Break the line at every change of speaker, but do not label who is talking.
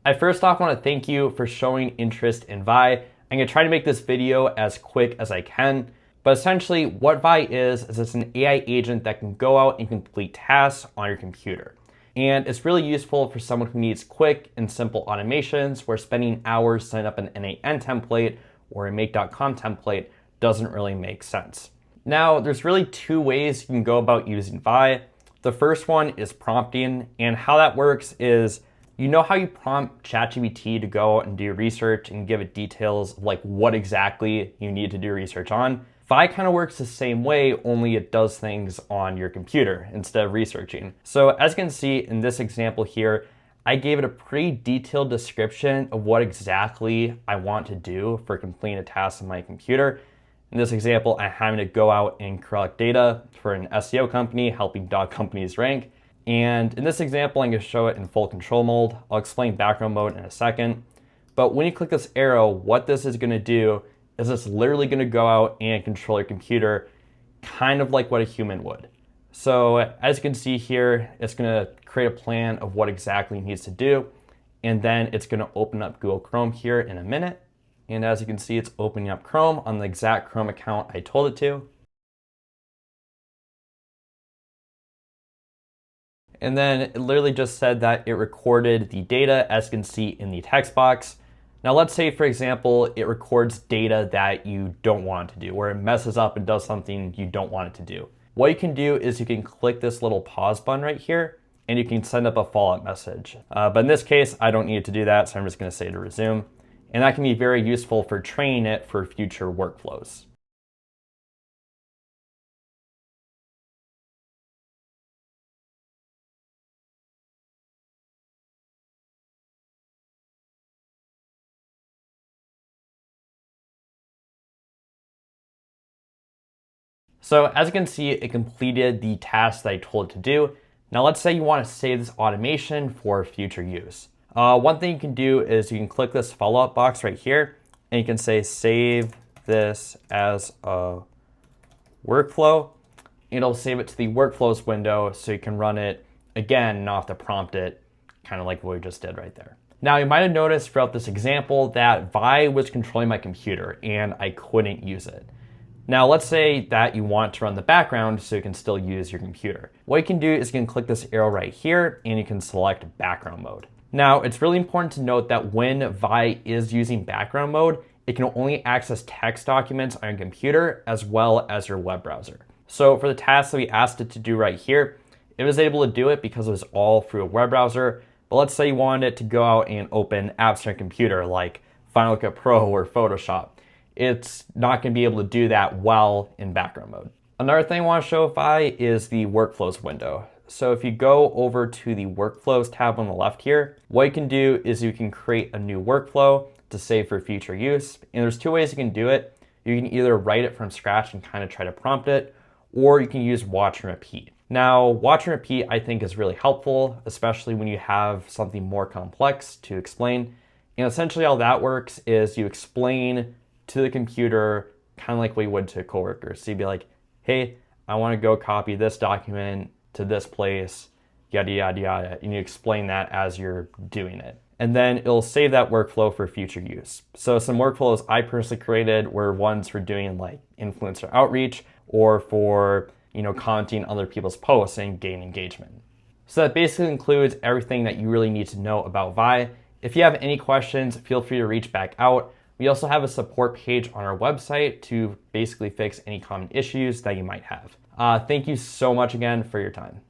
I first off want to thank you for showing interest in Vi. I'm going to try to make this video as quick as I can, but essentially what Vi is it's an AI agent that can go out and complete tasks on your computer. And it's really useful for someone who needs quick and simple automations where spending hours setting up an N8N template or a make.com template doesn't really make sense. Now, there's really two ways you can go about using Vi. The first one is prompting, and how that works is you know how you prompt ChatGPT to go out and do research and give it details of like what exactly you need to do research on? Vi kind of works the same way, only it does things on your computer instead of researching. So as you can see in this example here, I gave it a pretty detailed description of what exactly I want to do for completing a task on my computer. In this example, I'm having to go out and collect data for an SEO company, helping dog companies rank. And in this example, I'm going to show it in full control mode. I'll explain background mode in a second. But when you click this arrow, what this is going to do is it's literally going to go out and control your computer kind of like what a human would. So as you can see here, it's going to create a plan of what exactly it needs to do. And then it's going to open up Google Chrome here in a minute. And as you can see, it's opening up Chrome on the exact Chrome account I told it to. And then it literally just said that it recorded the data, as you can see in the text box. Now let's say, for example, it records data that you don't want it to do, or it messes up and does something you don't want it to do. What you can do is you can click this little pause button right here, and you can send up a follow-up message. But in this case, I don't need to do that, so I'm just going to say to resume. And that can be very useful for training it for future workflows. So as you can see, it completed the task that I told it to do. Now let's say you want to save this automation for future use. One thing you can do is you can click this follow-up box right here, and you can say save this as a workflow. It'll save it to the workflows window so you can run it again, not have to prompt it, kind of like what we just did right there. Now you might have noticed throughout this example that Vi was controlling my computer and I couldn't use it. Now let's say that you want to run the background so you can still use your computer. What you can do is you can click this arrow right here and you can select background mode. Now it's really important to note that when Vi is using background mode, it can only access text documents on your computer as well as your web browser. So for the task that we asked it to do right here, it was able to do it because it was all through a web browser. But let's say you wanted it to go out and open apps on your computer like Final Cut Pro or Photoshop. It's not going to be able to do that while in background mode. Another thing I want to show Vi is the workflows window. So if you go over to the workflows tab on the left here, what you can do is you can create a new workflow to save for future use. And there's two ways you can do it. You can either write it from scratch and kind of try to prompt it, or you can use watch and repeat. Now, watch and repeat I think is really helpful, especially when you have something more complex to explain. And essentially how that works is you explain to the computer, kind of like we would to coworkers. So you'd be like, hey, I want to go copy this document to this place, yada, yada, yada. And you explain that as you're doing it. And then it'll save that workflow for future use. So some workflows I personally created were ones for doing like influencer outreach or for, commenting on other people's posts and gain engagement. So that basically includes everything that you really need to know about Vi. If you have any questions, feel free to reach back out. We also have a support page on our website to basically fix any common issues that you might have. Thank you so much again for your time.